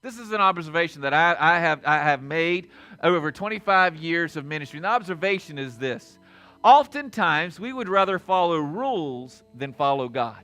This is an observation that I have made over 25 years of ministry. And the observation is this. Oftentimes, we would rather follow rules than follow God.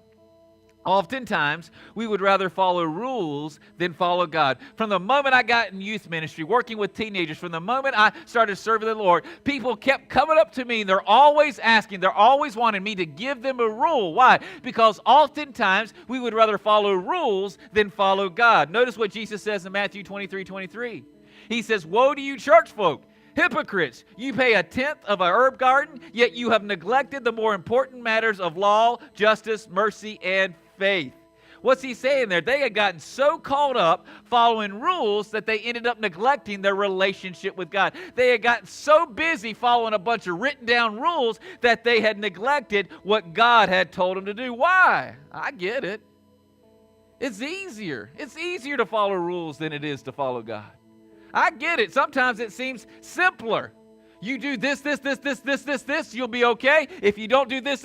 Oftentimes, we would rather follow rules than follow God. From the moment I got in youth ministry, working with teenagers, from the moment I started serving the Lord, people kept coming up to me. They're always asking, they're always wanting me to give them a rule. Why? Because oftentimes, we would rather follow rules than follow God. Notice what Jesus says in Matthew 23:23. He says, "Woe to you, church folk! Hypocrites, you pay a tenth of a herb garden, yet you have neglected the more important matters of law, justice, mercy, and faith." What's he saying there? They had gotten so caught up following rules that they ended up neglecting their relationship with God. They had gotten so busy following a bunch of written down rules that they had neglected what God had told them to do. Why? I get it. It's easier. It's easier to follow rules than it is to follow God. I get it. Sometimes it seems simpler. You do this, you'll be okay. If you don't do this,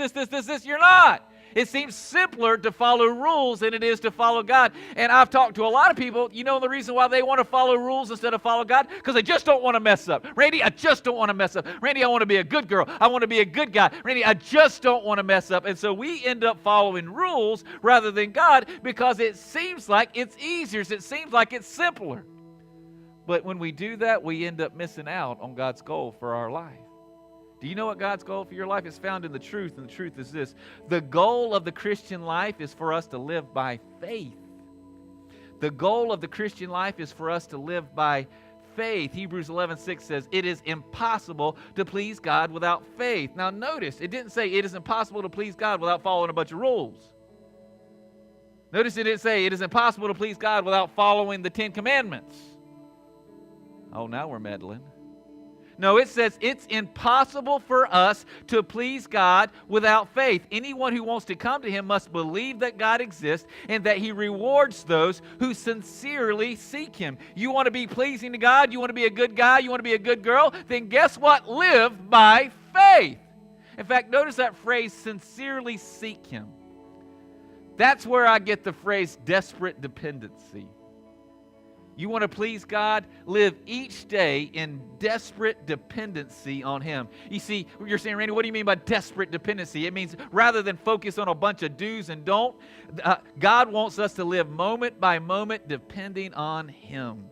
you're not. It seems simpler to follow rules than it is to follow God. And I've talked to a lot of people, you know the reason why they want to follow rules instead of follow God? Because they just don't want to mess up. Randy, I just don't want to mess up. Randy, I want to be a good girl. I want to be a good guy. Randy, I just don't want to mess up. And so we end up following rules rather than God because it seems like it's easier. It seems like it's simpler. But when we do that, we end up missing out on God's goal for our life. Do you know what God's goal for your life is? Found in the truth, and the truth is this. The goal of the Christian life is for us to live by faith. The goal of the Christian life is for us to live by faith. Hebrews 11:6 says, "It is impossible to please God without faith." Now notice, it didn't say it is impossible to please God without following a bunch of rules. Notice it didn't say it is impossible to please God without following the 10 Commandments. Oh, now we're meddling. No, it says it's impossible for us to please God without faith. Anyone who wants to come to Him must believe that God exists and that He rewards those who sincerely seek Him. You want to be pleasing to God? You want to be a good guy? You want to be a good girl? Then guess what? Live by faith. In fact, notice that phrase, sincerely seek Him. That's where I get the phrase desperate dependency. You want to please God? Live each day in desperate dependency on Him. You see, you're saying, Randy, what do you mean by desperate dependency? It means rather than focus on a bunch of do's and don't, God wants us to live moment by moment depending on Him.